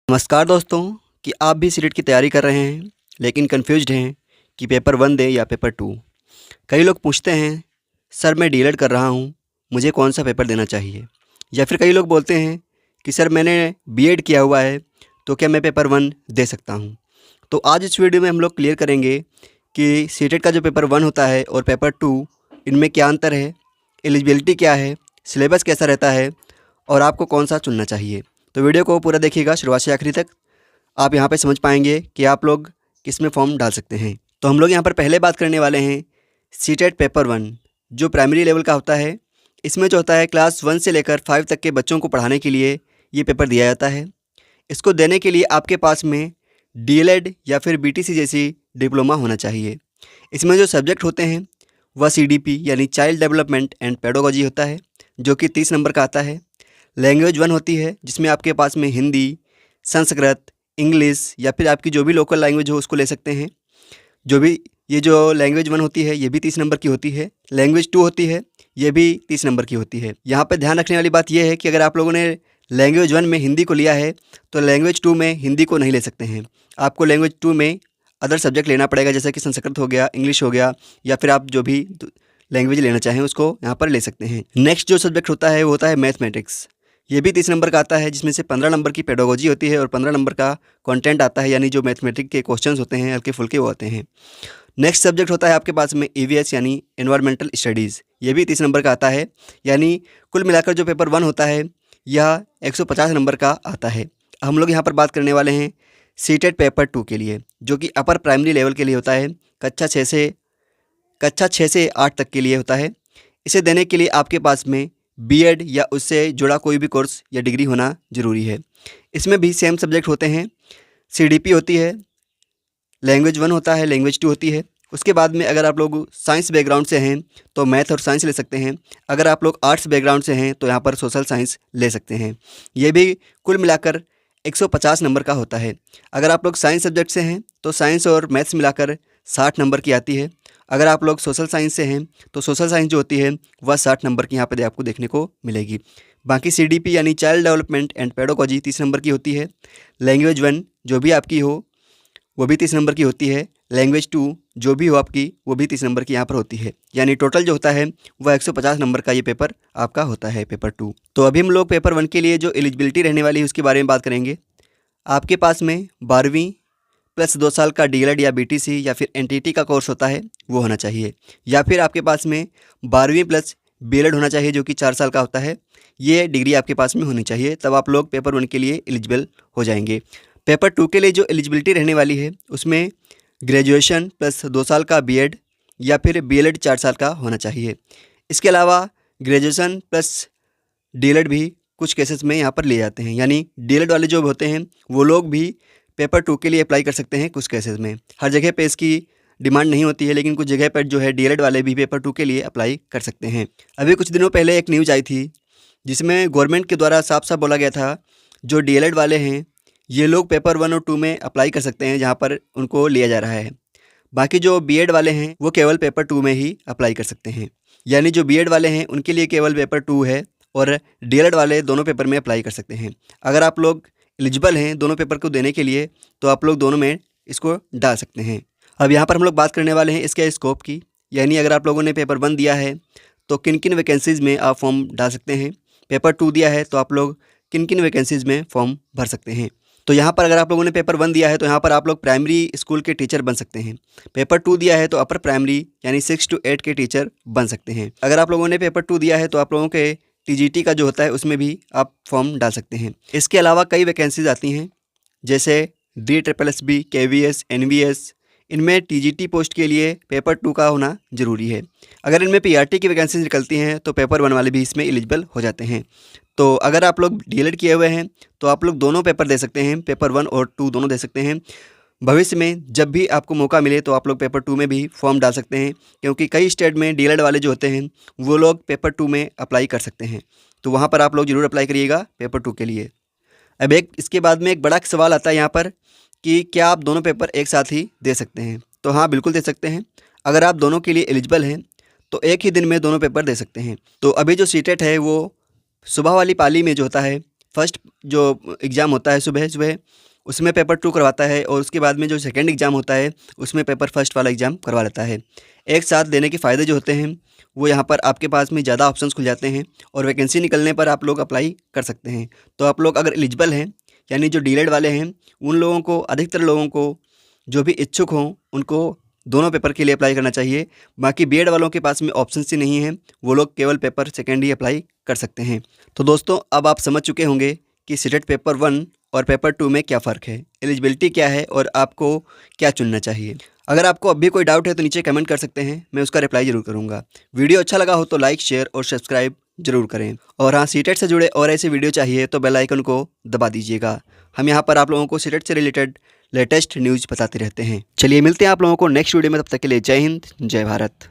नमस्कार दोस्तों। कि आप भी सीटेट की तैयारी कर रहे हैं लेकिन कंफ्यूज्ड हैं कि पेपर 1 दें या पेपर 2। कई लोग पूछते हैं, सर मैं डीएलएड कर रहा हूँ, मुझे कौन सा पेपर देना चाहिए। या फिर कई लोग बोलते हैं कि सर मैंने बीएड किया हुआ है, तो क्या मैं पेपर 1 दे सकता हूँ। तो आज इस वीडियो में हम लोग क्लियर करेंगे कि सीटेट का जो पेपर 1 होता है और पेपर 2, इनमें क्या अंतर है, एलिजिबिलिटी क्या है, सिलेबस कैसा रहता है और आपको कौन सा चुनना चाहिए। तो वीडियो को पूरा देखिएगा शुरुआत से आखिरी तक। आप यहाँ पे समझ पाएंगे कि आप लोग किस में फॉर्म डाल सकते हैं। तो हम लोग यहाँ पर पहले बात करने वाले हैं सीटेट पेपर 1, जो प्राइमरी लेवल का होता है। इसमें जो होता है क्लास 1 से लेकर 5 तक के बच्चों को पढ़ाने के लिए ये पेपर दिया जाता है। इसको देने के लिए आपके पास में डीएलएड या फिर बीटीसी जैसी डिप्लोमा होना चाहिए। इसमें जो सब्जेक्ट होते हैं वह सीडीपी यानी चाइल्ड डेवलपमेंट एंड पेडागोजी होता है, जो कि 30 नंबर का आता है। लैंग्वेज 1 होती है, जिसमें आपके पास में हिंदी, संस्कृत, इंग्लिश या फिर आपकी जो भी लोकल लैंग्वेज हो उसको ले सकते हैं। जो भी ये जो लैंग्वेज 1 होती है ये भी 30 नंबर की होती है। लैंग्वेज 2 होती है, ये भी 30 नंबर की होती है। यहाँ पर ध्यान रखने वाली बात यह है कि अगर आप लोगों ने लैंग्वेज 1 में हिंदी को लिया है तो लैंग्वेज 2 में हिंदी को नहीं ले सकते हैं। आपको लैंग्वेज 2 में अदर सब्जेक्ट लेना पड़ेगा, जैसे कि संस्कृत हो गया, इंग्लिश हो गया, या फिर आप जो भी लैंग्वेज लेना चाहें उसको यहाँ पर ले सकते हैं। नेक्स्ट जो सब्जेक्ट होता है वो होता है मैथमेटिक्स। ये भी 30 नंबर का आता है, जिसमें से 15 नंबर की पेडागोजी होती है और 15 नंबर का कंटेंट आता है, यानी जो मैथमेटिक्स के क्वेश्चंस होते हैं हल्के फुल्के वो आते हैं। नेक्स्ट सब्जेक्ट होता है आपके पास में ईवीएस यानी एनवायरमेंटल स्टडीज़। ये भी 30 नंबर का आता है, यानी कुल मिलाकर जो पेपर 1 होता है यह 150 नंबर का आता है। हम लोग यहाँ पर बात करने वाले हैं सीटेट पेपर 2 के लिए, जो कि अपर प्राइमरी लेवल के लिए होता है। कक्षा 6 से 8 तक के लिए होता है। इसे देने के लिए आपके पास में बीएड या उससे जुड़ा कोई भी कोर्स या डिग्री होना ज़रूरी है। इसमें भी सेम सब्जेक्ट होते हैं। सीडीपी होती है, लैंग्वेज 1 होता है, लैंग्वेज 2 होती है। उसके बाद में अगर आप लोग साइंस बैकग्राउंड से हैं तो मैथ और साइंस ले सकते हैं। अगर आप लोग आर्ट्स बैकग्राउंड से हैं तो यहाँ पर सोशल साइंस ले सकते हैं। ये भी कुल मिलाकर 150 नंबर का होता है। अगर आप लोग साइंस सब्जेक्ट से हैं तो साइंस और मैथ्स मिलाकर 60 नंबर की आती है। अगर आप लोग सोशल साइंस से हैं तो सोशल साइंस जो होती है वह 60 नंबर की यहाँ पर आपको देखने को मिलेगी। बाकी सीडीपी यानी child development and pedagogy 30 number की होती है। लैंग्वेज 1 जो भी आपकी हो वो भी 30 नंबर की होती है। लैंग्वेज 2 जो भी हो आपकी वो भी 30 नंबर की यहाँ पर होती है। यानी टोटल जो होता है वह 150 नंबर का ये पेपर आपका होता है, पेपर 2। तो अभी हम लोग पेपर 1 के लिए जो एलिजिबिलिटी रहने वाली है उसके बारे में बात करेंगे। आपके पास में 12वीं प्लस 2 साल का डीएलएड या बीटीसी या फिर एनटीटी का कोर्स होता है वो होना चाहिए, या फिर आपके पास में 12वीं प्लस बीएलएड होना चाहिए, जो कि 4 साल का होता है। ये डिग्री आपके पास में होनी चाहिए, तब आप लोग पेपर 1 के लिए एलिजिबल हो जाएंगे। पेपर 2 के लिए जो एलिजिबिलिटी रहने वाली है उसमें ग्रेजुएशन प्लस 2 साल का बीएड या फिर बीएलएड 4 साल का होना चाहिए। इसके अलावा ग्रेजुएशन प्लस डीएलएड भी कुछ केसेस में यहाँ पर लिए जाते हैं, यानी डीएलएड वाले जो होते हैं वो लोग भी पेपर 2 के लिए अप्लाई कर सकते हैं कुछ केसेस में। हर जगह पे इसकी डिमांड नहीं होती है, लेकिन कुछ जगह पर जो है डीएलएड वाले भी पेपर 2 के लिए अप्लाई कर सकते हैं। अभी कुछ दिनों पहले एक न्यूज़ आई थी जिसमें गवर्नमेंट के द्वारा साफ साफ बोला गया था जो डीएलएड वाले हैं ये लोग पेपर 1 और 2 में अप्लाई कर सकते हैं, जहाँ पर उनको लिया जा रहा है। बाकी जो बीएड वाले हैं वो केवल पेपर 2 में ही अप्लाई कर सकते हैं। यानी जो बीएड वाले हैं उनके लिए केवल पेपर 2 है और डीएलएड वाले दोनों पेपर में अप्लाई कर सकते हैं। अगर आप लोग एलिजिबल हैं दोनों पेपर को देने के लिए तो आप लोग दोनों में इसको डाल सकते हैं। अब यहाँ पर हम लोग बात करने वाले हैं इसके स्कोप की, यानी अगर आप लोगों ने पेपर 1 दिया है तो किन किन वैकेंसीज़ में आप फॉर्म डाल सकते हैं। पेपर 2 दिया है तो आप लोग किन किन वैकेंसीज़ में फॉर्म भर सकते हैं। तो यहाँ पर अगर आप लोगों ने पेपर 1 दिया है तो यहाँ पर आप लोग प्राइमरी स्कूल के टीचर बन सकते हैं। पेपर 2 दिया है तो अपर प्राइमरी यानी 6 to 8 के टीचर बन सकते हैं। अगर आप लोगों ने पेपर 2 दिया है तो आप लोगों के टीजीटी का जो होता है उसमें भी आप फॉर्म डाल सकते हैं। इसके अलावा कई वैकेंसीज आती हैं, जैसे DSSB, KVS, NVS। इनमें टीजीटी पोस्ट के लिए पेपर 2 का होना ज़रूरी है। अगर इनमें पीआरटी की वैकेंसीज निकलती हैं तो पेपर 1 वाले भी इसमें एलिजिबल हो जाते हैं। तो अगर आप लोग डीएलएड किए हुए हैं तो आप लोग दोनों पेपर दे सकते हैं, पेपर 1 और 2 दोनों दे सकते हैं। भविष्य में जब भी आपको मौका मिले तो आप लोग पेपर 2 में भी फॉर्म डाल सकते हैं, क्योंकि कई स्टेट में डीएलएड वाले जो होते हैं वो लोग पेपर 2 में अप्लाई कर सकते हैं। तो वहाँ पर आप लोग ज़रूर अप्लाई करिएगा पेपर 2 के लिए। अब इसके बाद में एक बड़ा सवाल आता है यहाँ पर कि क्या आप दोनों पेपर एक साथ ही दे सकते हैं। तो हाँ, बिल्कुल दे सकते हैं। अगर आप दोनों के लिए एलिजिबल हैं तो एक ही दिन में दोनों पेपर दे सकते हैं। तो अभी जो सीटेट है वो सुबह वाली पाली में जो होता है फर्स्ट जो एग्ज़ाम होता है सुबह सुबह उसमें पेपर 2 करवाता है, और उसके बाद में जो सेकंड एग्ज़ाम होता है उसमें पेपर फर्स्ट वाला एग्ज़ाम करवा लेता है। एक साथ देने के फ़ायदे जो होते हैं वो यहाँ पर आपके पास में ज़्यादा ऑप्शंस खुल जाते हैं, और वैकेंसी निकलने पर आप लोग अप्लाई कर सकते हैं। तो आप लोग अगर एलिजिबल हैं, यानी जो डीएलएड वाले हैं, उन लोगों को, अधिकतर लोगों को जो भी इच्छुक हों, उनको दोनों पेपर के लिए अप्लाई करना चाहिए। बाकी बीएड वालों के पास में ऑप्शंस ही नहीं हैं, वो लोग केवल पेपर सेकंड ही अप्लाई कर सकते हैं। तो दोस्तों, अब आप समझ चुके होंगे कि सीटेट पेपर 1 और पेपर 2 में क्या फ़र्क है, एलिजिबिलिटी क्या है और आपको क्या चुनना चाहिए। अगर आपको अब भी कोई डाउट है तो नीचे कमेंट कर सकते हैं, मैं उसका रिप्लाई ज़रूर करूँगा। वीडियो अच्छा लगा हो तो लाइक, शेयर और सब्सक्राइब ज़रूर करें। और हाँ, सीटेट से जुड़े और ऐसे वीडियो चाहिए तो बेल आइकन को दबा दीजिएगा। हम यहाँ पर आप लोगों को सीटेट से रिलेटेड लेटेस्ट न्यूज़ बताते रहते हैं। चलिए मिलते हैं आप लोगों को नेक्स्ट वीडियो में, तब तक के लिए जय हिंद, जय भारत।